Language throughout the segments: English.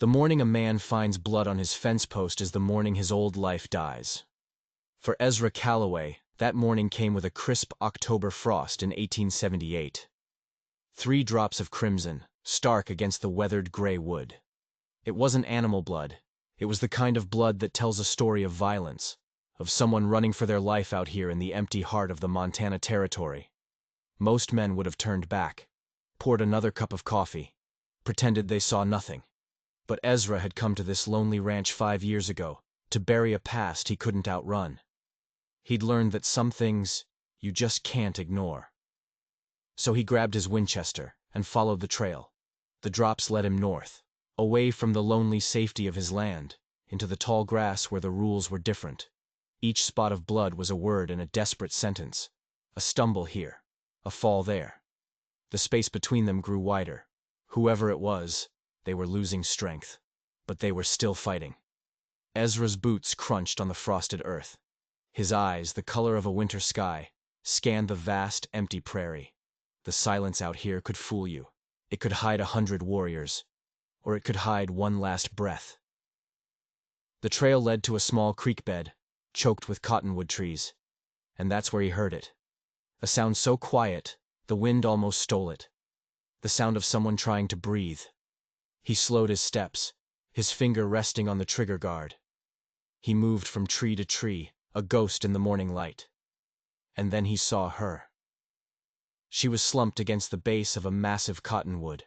The morning a man finds blood on his fence post is the morning his old life dies. For Ezra Calloway, that morning came with a crisp October frost in 1878. 3 drops of crimson, stark against the weathered gray wood. It wasn't animal blood. It was the kind of blood that tells a story of violence, of someone running for their life out here in the empty heart of the Montana Territory. Most men would have turned back, poured another cup of coffee, pretended they saw nothing. But Ezra had come to this lonely ranch 5 years ago, to bury a past he couldn't outrun. He'd learned that some things you just can't ignore. So he grabbed his Winchester and followed the trail. The drops led him north, away from the lonely safety of his land, into the tall grass where the rules were different. Each spot of blood was a word in a desperate sentence. A stumble here, a fall there. The space between them grew wider. Whoever it was, they were losing strength, but they were still fighting. Ezra's boots crunched on the frosted earth. His eyes, the color of a winter sky, scanned the vast, empty prairie. The silence out here could fool you. It could hide 100 warriors, or it could hide one last breath. The trail led to a small creek bed, choked with cottonwood trees, and that's where he heard it. A sound so quiet, the wind almost stole it. The sound of someone trying to breathe. He slowed his steps, his finger resting on the trigger guard. He moved from tree to tree, a ghost in the morning light. And then he saw her. She was slumped against the base of a massive cottonwood.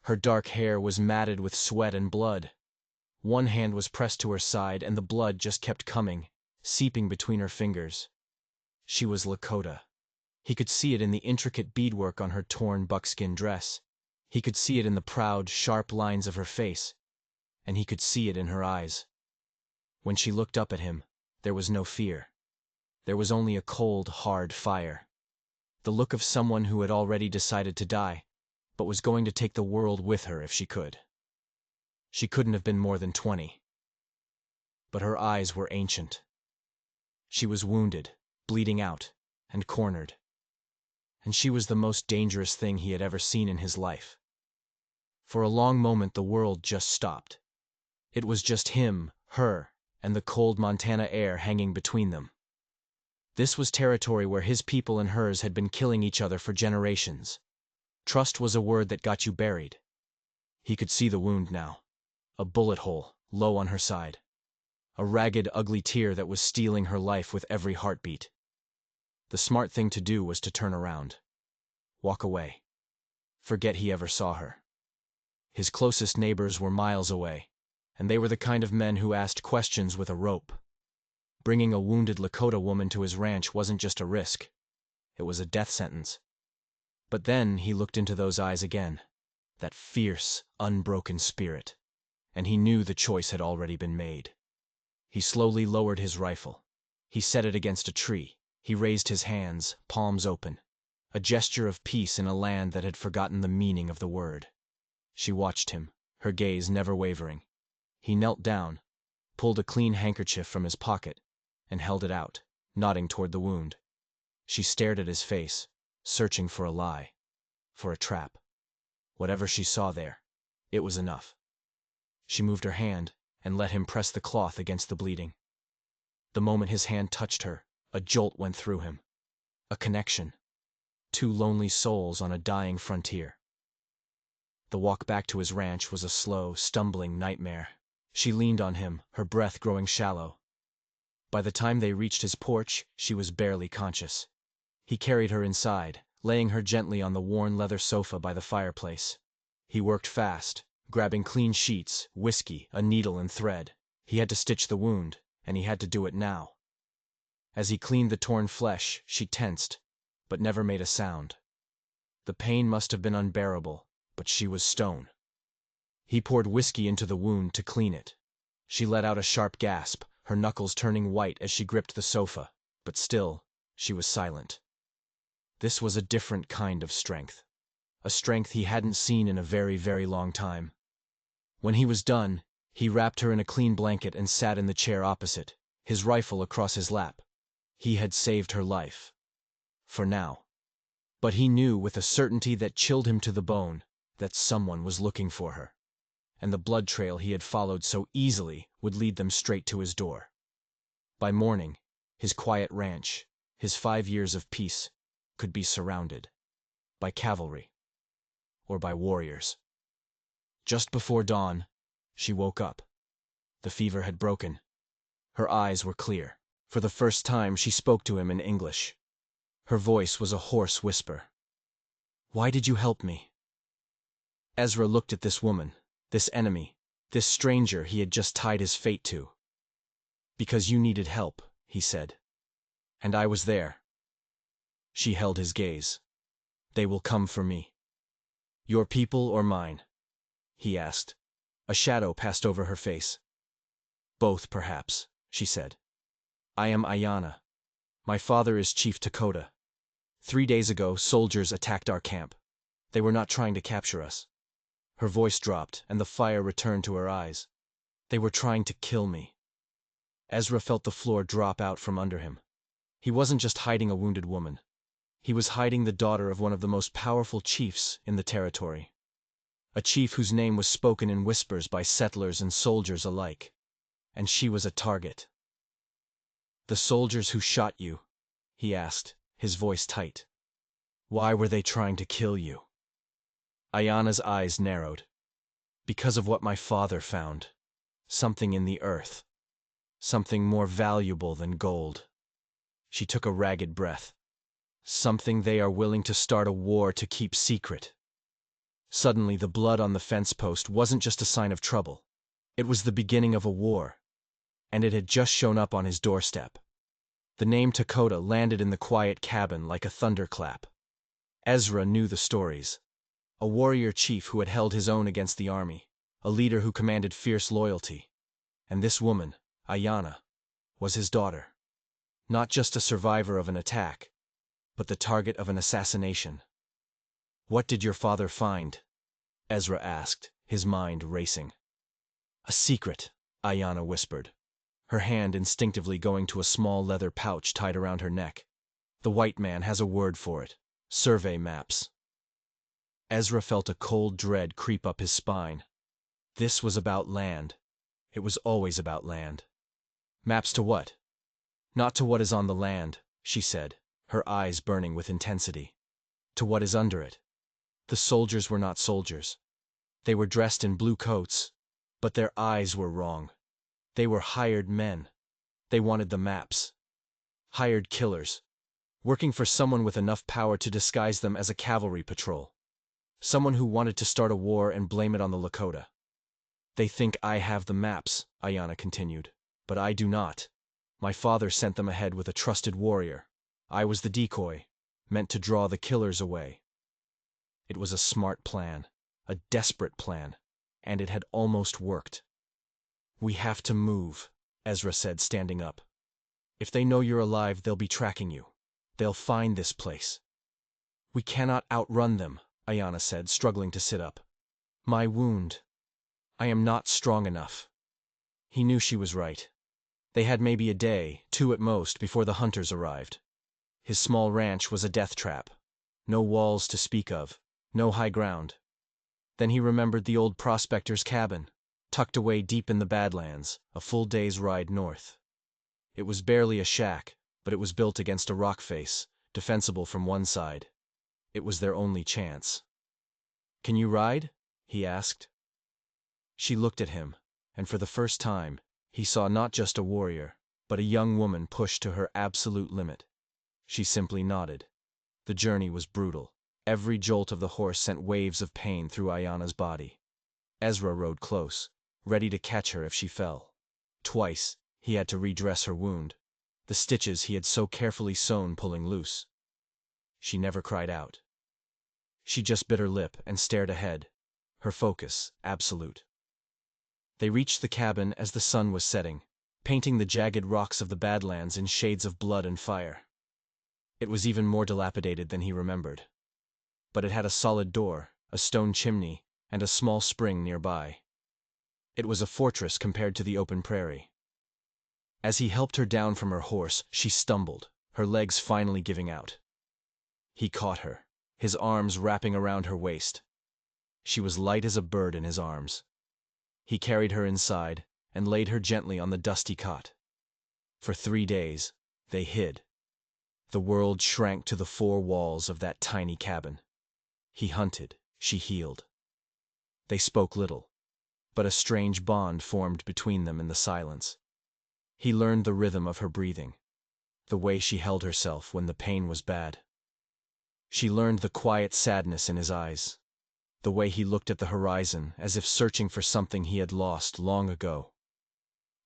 Her dark hair was matted with sweat and blood. One hand was pressed to her side, and the blood just kept coming, seeping between her fingers. She was Lakota. He could see it in the intricate beadwork on her torn buckskin dress. He could see it in the proud, sharp lines of her face, and he could see it in her eyes. When she looked up at him, there was no fear. There was only a cold, hard fire. The look of someone who had already decided to die, but was going to take the world with her if she could. She couldn't have been more than 20. But her eyes were ancient. She was wounded, bleeding out, and cornered. And she was the most dangerous thing he had ever seen in his life. For a long moment the world just stopped. It was just him, her, and the cold Montana air hanging between them. This was territory where his people and hers had been killing each other for generations. Trust was a word that got you buried. He could see the wound now. A bullet hole, low on her side. A ragged, ugly tear that was stealing her life with every heartbeat. The smart thing to do was to turn around. Walk away. Forget he ever saw her. His closest neighbors were miles away, and they were the kind of men who asked questions with a rope. Bringing a wounded Lakota woman to his ranch wasn't just a risk. It was a death sentence. But then he looked into those eyes again, that fierce, unbroken spirit, and he knew the choice had already been made. He slowly lowered his rifle. He set it against a tree. He raised his hands, palms open, a gesture of peace in a land that had forgotten the meaning of the word. She watched him, her gaze never wavering. He knelt down, pulled a clean handkerchief from his pocket, and held it out, nodding toward the wound. She stared at his face, searching for a lie, for a trap. Whatever she saw there, it was enough. She moved her hand and let him press the cloth against the bleeding. The moment his hand touched her, a jolt went through him. A connection. 2 lonely souls on a dying frontier. The walk back to his ranch was a slow, stumbling nightmare. She leaned on him, her breath growing shallow. By the time they reached his porch, she was barely conscious. He carried her inside, laying her gently on the worn leather sofa by the fireplace. He worked fast, grabbing clean sheets, whiskey, a needle and thread. He had to stitch the wound, and he had to do it now. As he cleaned the torn flesh, she tensed, but never made a sound. The pain must have been unbearable, but she was stone. He poured whiskey into the wound to clean it. She let out a sharp gasp, her knuckles turning white as she gripped the sofa, but still, she was silent. This was a different kind of strength. A strength he hadn't seen in a very, very long time. When he was done, he wrapped her in a clean blanket and sat in the chair opposite, his rifle across his lap. He had saved her life. For now. But he knew with a certainty that chilled him to the bone that someone was looking for her. and the blood trail he had followed so easily would lead them straight to his door. By morning, his quiet ranch, his 5 years of peace, could be surrounded by cavalry or by warriors. Just before dawn, she woke up. The fever had broken. Her eyes were clear. For the first time, she spoke to him in English. Her voice was a hoarse whisper. "Why did you help me?" Ezra looked at this woman, this enemy, this stranger he had just tied his fate to. "Because you needed help," he said. "And I was there." She held his gaze. "They will come for me." "Your people or mine?" he asked. A shadow passed over her face. "Both, perhaps," she said. "I am Ayanna. My father is Chief Dakota. 3 days ago, soldiers attacked our camp. They were not trying to capture us." Her voice dropped, and the fire returned to her eyes. "They were trying to kill me." Ezra felt the floor drop out from under him. He wasn't just hiding a wounded woman. He was hiding the daughter of one of the most powerful chiefs in the territory. A chief whose name was spoken in whispers by settlers and soldiers alike. And she was a target. "The soldiers who shot you," he asked, his voice tight. "Why were they trying to kill you?" Ayanna's eyes narrowed. "Because of what my father found. Something in the earth. Something more valuable than gold." She took a ragged breath. "Something they are willing to start a war to keep secret." Suddenly, the blood on the fence post wasn't just a sign of trouble. It was the beginning of a war. And it had just shown up on his doorstep. The name Dakota landed in the quiet cabin like a thunderclap. Ezra knew the stories. A warrior chief who had held his own against the army, a leader who commanded fierce loyalty. And this woman, Ayanna, was his daughter. Not just a survivor of an attack, but the target of an assassination. "What did your father find?" Ezra asked, his mind racing. "A secret," Ayanna whispered, her hand instinctively going to a small leather pouch tied around her neck. "The white man has a word for it. Survey maps." Ezra felt a cold dread creep up his spine. This was about land. It was always about land. "Maps to what?" "Not to what is on the land," she said, her eyes burning with intensity. "To what is under it." The soldiers were not soldiers. They were dressed in blue coats, but their eyes were wrong. They were hired men. They wanted the maps. Hired killers, working for someone with enough power to disguise them as a cavalry patrol. Someone who wanted to start a war and blame it on the Lakota. "They think I have the maps," Ayanna continued, "but I do not. My father sent them ahead with a trusted warrior. I was the decoy, meant to draw the killers away." It was a smart plan, a desperate plan, and it had almost worked. "We have to move," Ezra said, standing up. "If they know you're alive, they'll be tracking you. They'll find this place." "We cannot outrun them," Ayanna said, struggling to sit up. "My wound. I am not strong enough." He knew she was right. They had maybe a day, 2 at most, before the hunters arrived. His small ranch was a death trap. No walls to speak of, no high ground. Then he remembered the old prospector's cabin, tucked away deep in the Badlands, a full day's ride north. It was barely a shack, but it was built against a rock face, defensible from one side. It was their only chance. "Can you ride?" he asked. She looked at him, and for the first time, he saw not just a warrior, but a young woman pushed to her absolute limit. She simply nodded. The journey was brutal. Every jolt of the horse sent waves of pain through Ayanna's body. Ezra rode close, ready to catch her if she fell. Twice, he had to redress her wound, the stitches he had so carefully sewn pulling loose. She never cried out. She just bit her lip and stared ahead, her focus absolute. They reached the cabin as the sun was setting, painting the jagged rocks of the Badlands in shades of blood and fire. It was even more dilapidated than he remembered. But it had a solid door, a stone chimney, and a small spring nearby. It was a fortress compared to the open prairie. As he helped her down from her horse, she stumbled, her legs finally giving out. He caught her, his arms wrapping around her waist. She was light as a bird in his arms. He carried her inside and laid her gently on the dusty cot. For 3 days, they hid. The world shrank to the 4 walls of that tiny cabin. He hunted, she healed. They spoke little, but a strange bond formed between them in the silence. He learned the rhythm of her breathing, the way she held herself when the pain was bad. She learned the quiet sadness in his eyes, the way he looked at the horizon as if searching for something he had lost long ago.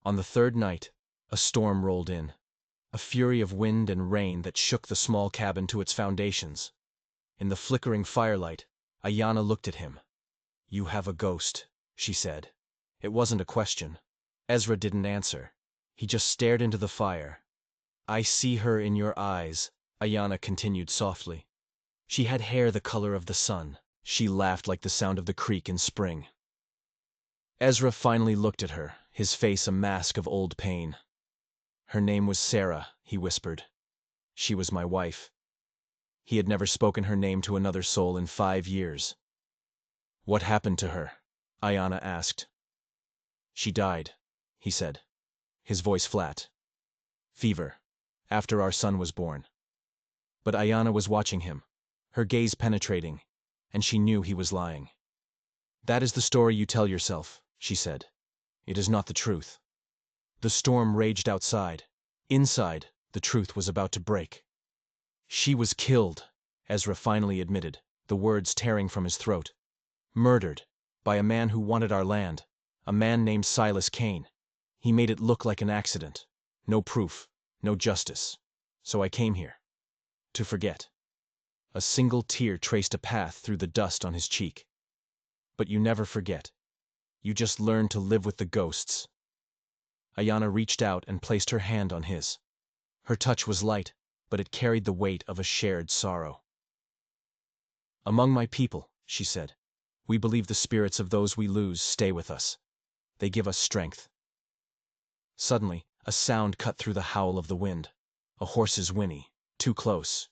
On the 3rd night, a storm rolled in, a fury of wind and rain that shook the small cabin to its foundations. In the flickering firelight, Ayanna looked at him. "You have a ghost," she said. It wasn't a question. Ezra didn't answer. He just stared into the fire. "I see her in your eyes," Ayanna continued softly. She had hair the color of the sun. She laughed like the sound of the creek in spring. Ezra finally looked at her, his face a mask of old pain. "Her name was Sarah," he whispered. "She was my wife." He had never spoken her name to another soul in 5 years. "What happened to her?" Ayanna asked. "She died," he said, his voice flat. "Fever, after our son was born." But Ayanna was watching him, her gaze penetrating, and she knew he was lying. "That is the story you tell yourself," she said. "It is not the truth." The storm raged outside. Inside, the truth was about to break. "She was killed," Ezra finally admitted, the words tearing from his throat. "Murdered, by a man who wanted our land, a man named Silas Kane. He made it look like an accident. No proof, no justice. So I came here. To forget." A single tear traced a path through the dust on his cheek. "But you never forget. You just learn to live with the ghosts." Ayanna reached out and placed her hand on his. Her touch was light, but it carried the weight of a shared sorrow. "Among my people," she said, "we believe the spirits of those we lose stay with us. They give us strength." Suddenly, a sound cut through the howl of the wind. A horse's whinny, too close.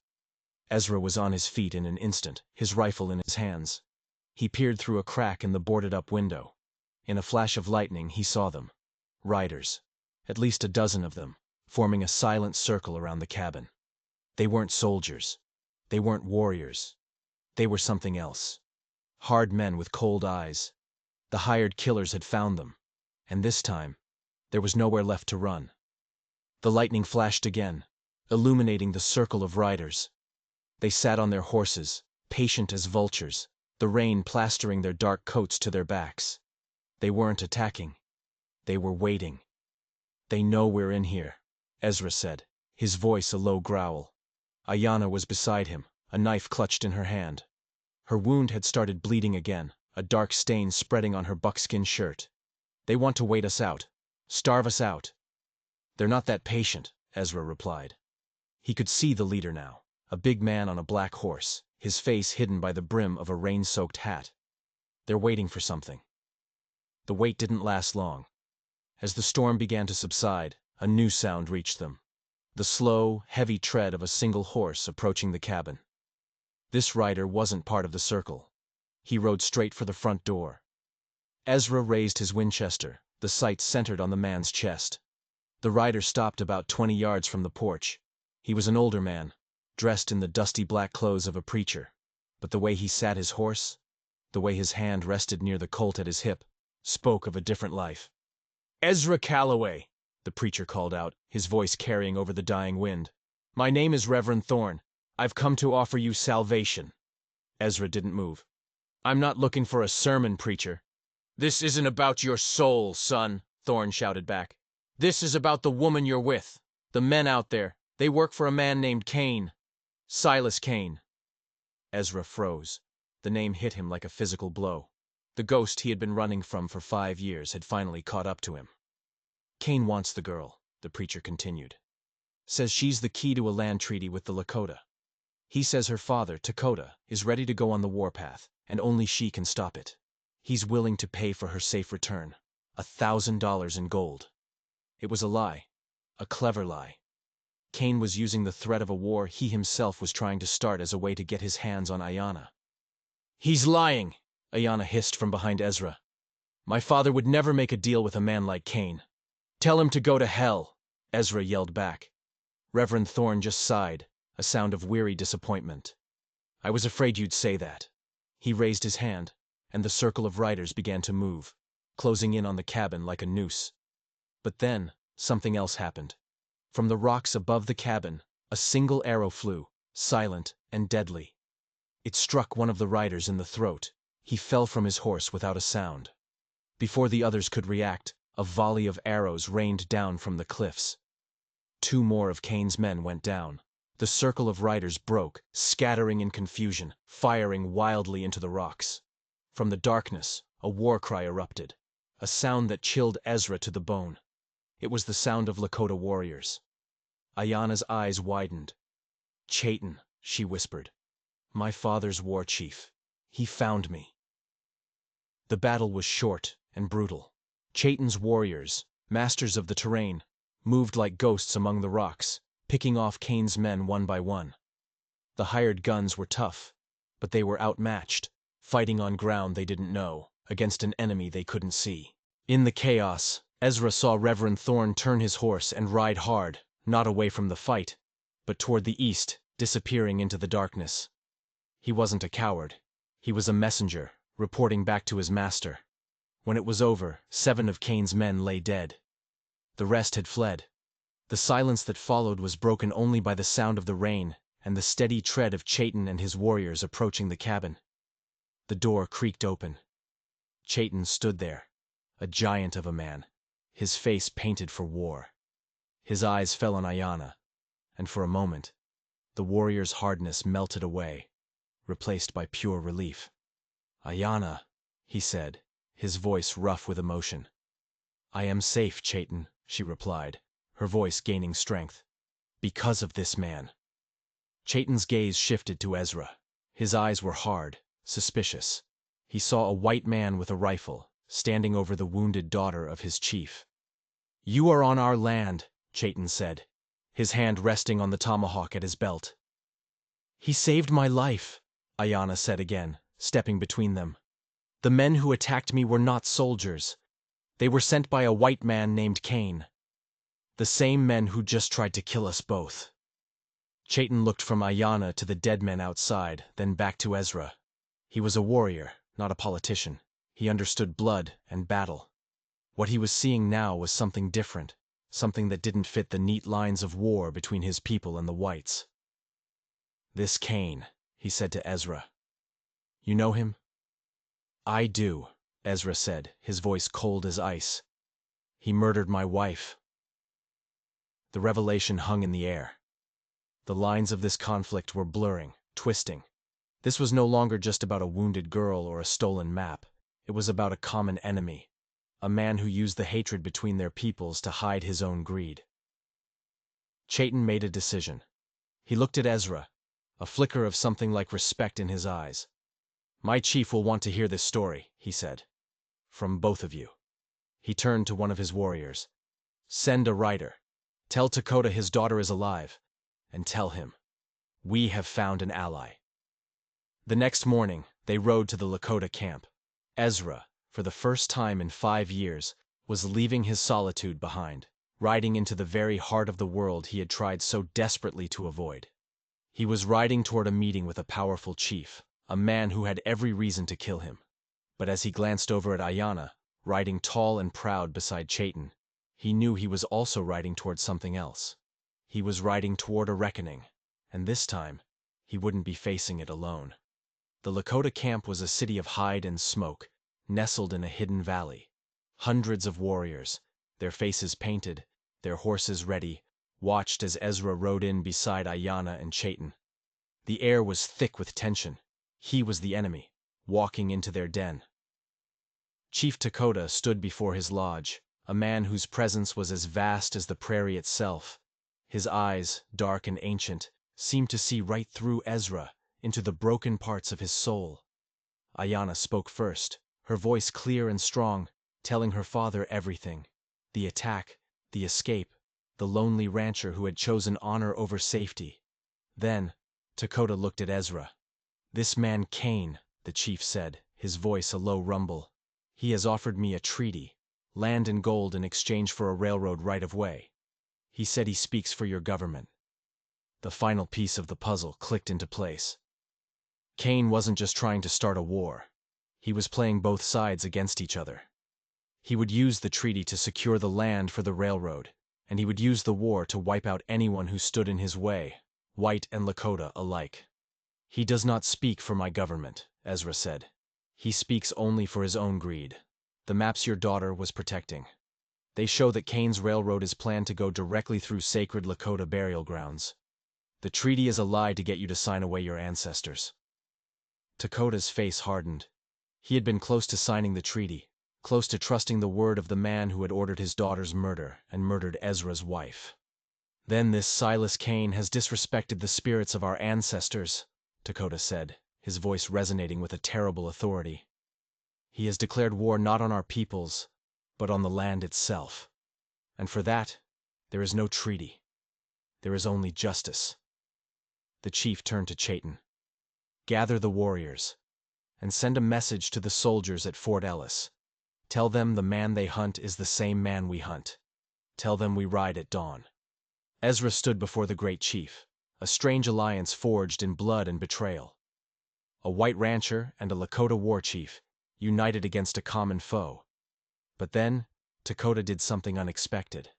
Ezra was on his feet in an instant, his rifle in his hands. He peered through a crack in the boarded-up window. In a flash of lightning, he saw them. Riders. At least a dozen of them, forming a silent circle around the cabin. They weren't soldiers. They weren't warriors. They were something else. Hard men with cold eyes. The hired killers had found them. And this time, there was nowhere left to run. The lightning flashed again, illuminating the circle of riders. They sat on their horses, patient as vultures, the rain plastering their dark coats to their backs. They weren't attacking. They were waiting. "They know we're in here," Ezra said, his voice a low growl. Ayanna was beside him, a knife clutched in her hand. Her wound had started bleeding again, a dark stain spreading on her buckskin shirt. "They want to wait us out. Starve us out." "They're not that patient," Ezra replied. He could see the leader now, a big man on a black horse, his face hidden by the brim of a rain-soaked hat. "They're waiting for something." The wait didn't last long. As the storm began to subside, a new sound reached them. The slow, heavy tread of a single horse approaching the cabin. This rider wasn't part of the circle. He rode straight for the front door. Ezra raised his Winchester, the sight centered on the man's chest. The rider stopped about 20 yards from the porch. He was an older man, dressed in the dusty black clothes of a preacher. But the way he sat his horse, the way his hand rested near the colt at his hip, spoke of a different life. "Ezra Calloway," the preacher called out, his voice carrying over the dying wind. "My name is Reverend Thorne. I've come to offer you salvation." Ezra didn't move. "I'm not looking for a sermon, preacher." "This isn't about your soul, son," Thorne shouted back. "This is about the woman you're with. The men out there, they work for a man named Kane. Silas Kane." Ezra froze. The name hit him like a physical blow. The ghost he had been running from for 5 years had finally caught up to him. "Kane wants the girl," the preacher continued. "Says she's the key to a land treaty with the Lakota. He says her father, Takota, is ready to go on the warpath, and only she can stop it. He's willing to pay for her safe return, $1,000 in gold." It was a lie, a clever lie. Kane was using the threat of a war he himself was trying to start as a way to get his hands on Ayanna. "He's lying," Ayanna hissed from behind Ezra. My father would never make a deal with a man like Cain. Tell him to go to hell, Ezra yelled back. Reverend Thorne just sighed, a sound of weary disappointment. I was afraid you'd say that. He raised his hand, and the circle of riders began to move, closing in on the cabin like a noose. But then, something else happened. From the rocks above the cabin, a single arrow flew, silent and deadly. It struck one of the riders in the throat. He fell from his horse without a sound. Before the others could react, a volley of arrows rained down from the cliffs. 2 more of Cain's men went down. The circle of riders broke, scattering in confusion, firing wildly into the rocks. From the darkness, a war cry erupted, a sound that chilled Ezra to the bone. It was the sound of Lakota warriors. Ayanna's eyes widened. "Chayton," she whispered. "My father's war chief. He found me." The battle was short and brutal. Chayton's warriors, masters of the terrain, moved like ghosts among the rocks, picking off Cain's men one by one. The hired guns were tough, but they were outmatched, fighting on ground they didn't know, against an enemy they couldn't see. In the chaos, Ezra saw Reverend Thorne turn his horse and ride hard, not away from the fight, but toward the east, disappearing into the darkness. He wasn't a coward. He was a messenger, reporting back to his master. When it was over, 7 of Cain's men lay dead. The rest had fled. The silence that followed was broken only by the sound of the rain and the steady tread of Chayton and his warriors approaching the cabin. The door creaked open. Chayton stood there, a giant of a man, his face painted for war. His eyes fell on Ayanna, and for a moment, the warrior's hardness melted away, replaced by pure relief. "Ayanna," he said, his voice rough with emotion. "I am safe, Chayton," she replied, her voice gaining strength. "Because of this man." Chayton's gaze shifted to Ezra. His eyes were hard, suspicious. He saw a white man with a rifle, standing over the wounded daughter of his chief. "You are on our land," Chayton said, his hand resting on the tomahawk at his belt. "He saved my life," Ayanna said again, stepping between them. "The men who attacked me were not soldiers. They were sent by a white man named Cain. The same men who just tried to kill us both." Chayton looked from Ayanna to the dead men outside, then back to Ezra. He was a warrior, not a politician. He understood blood and battle. What he was seeing now was something different, something that didn't fit the neat lines of war between his people and the whites. "This Cain," he said to Ezra. "You know him?" "I do," Ezra said, his voice cold as ice. "He murdered my wife." The revelation hung in the air. The lines of this conflict were blurring, twisting. This was no longer just about a wounded girl or a stolen map. It was about a common enemy, a man who used the hatred between their peoples to hide his own greed. Chayton made a decision. He looked at Ezra, a flicker of something like respect in his eyes. "My chief will want to hear this story," he said. "From both of you." He turned to one of his warriors. "Send a rider. Tell Dakota his daughter is alive. And tell him, we have found an ally." The next morning, they rode to the Lakota camp. Ezra, for the first time in 5 years, was leaving his solitude behind, riding into the very heart of the world he had tried so desperately to avoid. He was riding toward a meeting with a powerful chief, a man who had every reason to kill him. But as he glanced over at Ayanna, riding tall and proud beside Chayton, he knew he was also riding toward something else. He was riding toward a reckoning, and this time, he wouldn't be facing it alone. The Lakota camp was a city of hide and smoke, nestled in a hidden valley. Hundreds of warriors, their faces painted, their horses ready, watched as Ezra rode in beside Ayanna and Chayton. The air was thick with tension. He was the enemy, walking into their den. Chief Dakota stood before his lodge, a man whose presence was as vast as the prairie itself. His eyes, dark and ancient, seemed to see right through Ezra, into the broken parts of his soul. Ayanna spoke first, her voice clear and strong, telling her father everything. The attack, the escape, the lonely rancher who had chosen honor over safety. Then, Dakota looked at Ezra. "This man Cain," the chief said, his voice a low rumble. He has offered me a treaty, land and gold in exchange for a railroad right-of-way. He said he speaks for your government. The final piece of the puzzle clicked into place. Kane wasn't just trying to start a war. He was playing both sides against each other. He would use the treaty to secure the land for the railroad, and he would use the war to wipe out anyone who stood in his way, white and Lakota alike. He does not speak for my government, Ezra said. He speaks only for his own greed. The maps your daughter was protecting. They show that Kane's railroad is planned to go directly through sacred Lakota burial grounds. The treaty is a lie to get you to sign away your ancestors. Dakota's face hardened. He had been close to signing the treaty, close to trusting the word of the man who had ordered his daughter's murder and murdered Ezra's wife. Then this Silas Kane has disrespected the spirits of our ancestors, Dakota said, his voice resonating with a terrible authority. He has declared war not on our peoples, but on the land itself. And for that, there is no treaty. There is only justice. The chief turned to Chayton. Gather the warriors, and send a message to the soldiers at Fort Ellis. Tell them the man they hunt is the same man we hunt. Tell them we ride at dawn. Ezra stood before the great chief, a strange alliance forged in blood and betrayal. A white rancher and a Lakota war chief, united against a common foe. But then, Dakota did something unexpected.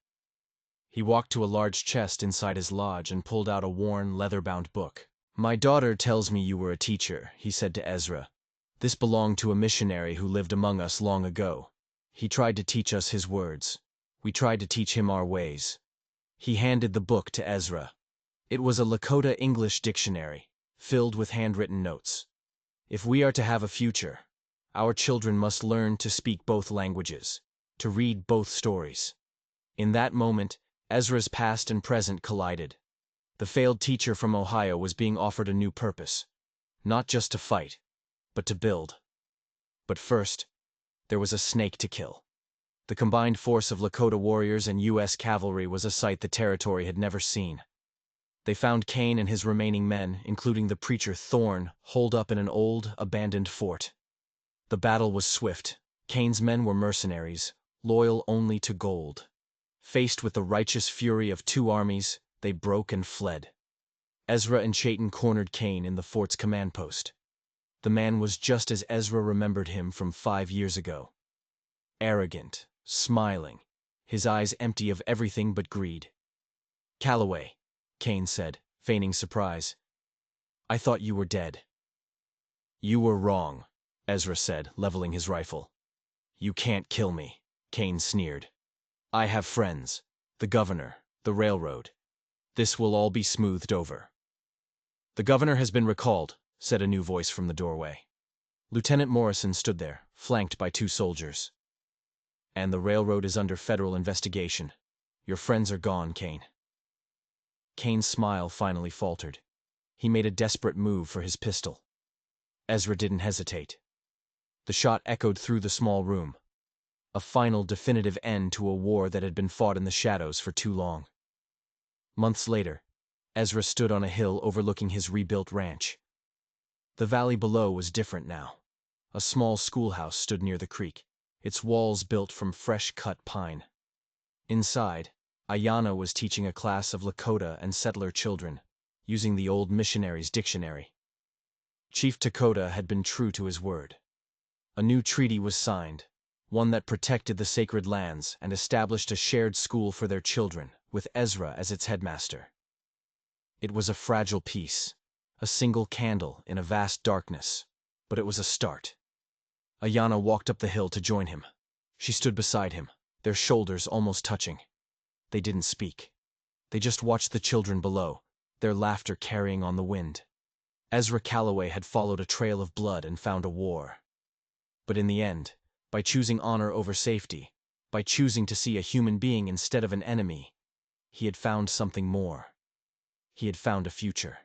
He walked to a large chest inside his lodge and pulled out a worn, leather-bound book. My daughter tells me you were a teacher, he said to Ezra. This belonged to a missionary who lived among us long ago. He tried to teach us his words. We tried to teach him our ways. He handed the book to Ezra. It was a Lakota English dictionary, filled with handwritten notes. If we are to have a future, our children must learn to speak both languages, to read both stories. In that moment, Ezra's past and present collided. The failed teacher from Ohio was being offered a new purpose, not just to fight, but to build. But first, there was a snake to kill. The combined force of Lakota warriors and U.S. cavalry was a sight the territory had never seen. They found Kane and his remaining men, including the preacher Thorne, holed up in an old, abandoned fort. The battle was swift. Kane's men were mercenaries, loyal only to gold. Faced with the righteous fury of two armies, they broke and fled. Ezra and Chayton cornered Kane in the fort's command post. The man was just as Ezra remembered him from 5 years ago. Arrogant, smiling, his eyes empty of everything but greed. Calloway, Kane said, feigning surprise. I thought you were dead. You were wrong, Ezra said, leveling his rifle. You can't kill me, Kane sneered. I have friends, the governor, the railroad. This will all be smoothed over. The governor has been recalled, said a new voice from the doorway. Lieutenant Morrison stood there, flanked by 2 soldiers. And the railroad is under federal investigation. Your friends are gone, Kane. Kane's smile finally faltered. He made a desperate move for his pistol. Ezra didn't hesitate. The shot echoed through the small room. A final, definitive end to a war that had been fought in the shadows for too long. Months later, Ezra stood on a hill overlooking his rebuilt ranch. The valley below was different now. A small schoolhouse stood near the creek, its walls built from fresh-cut pine. Inside, Ayanna was teaching a class of Lakota and settler children, using the old missionary's dictionary. Chief Dakota had been true to his word. A new treaty was signed, one that protected the sacred lands and established a shared school for their children, with Ezra as its headmaster. It was a fragile peace, a single candle in a vast darkness, but it was a start. Ayanna walked up the hill to join him. She stood beside him, their shoulders almost touching. They didn't speak. They just watched the children below, their laughter carrying on the wind. Ezra Calloway had followed a trail of blood and found a war. But in the end, by choosing honor over safety, by choosing to see a human being instead of an enemy, he had found something more. He had found a future.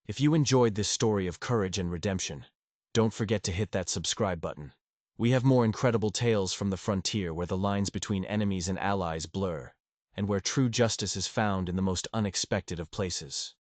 If you enjoyed this story of courage and redemption, don't forget to hit that subscribe button. We have more incredible tales from the frontier where the lines between enemies and allies blur, and where true justice is found in the most unexpected of places.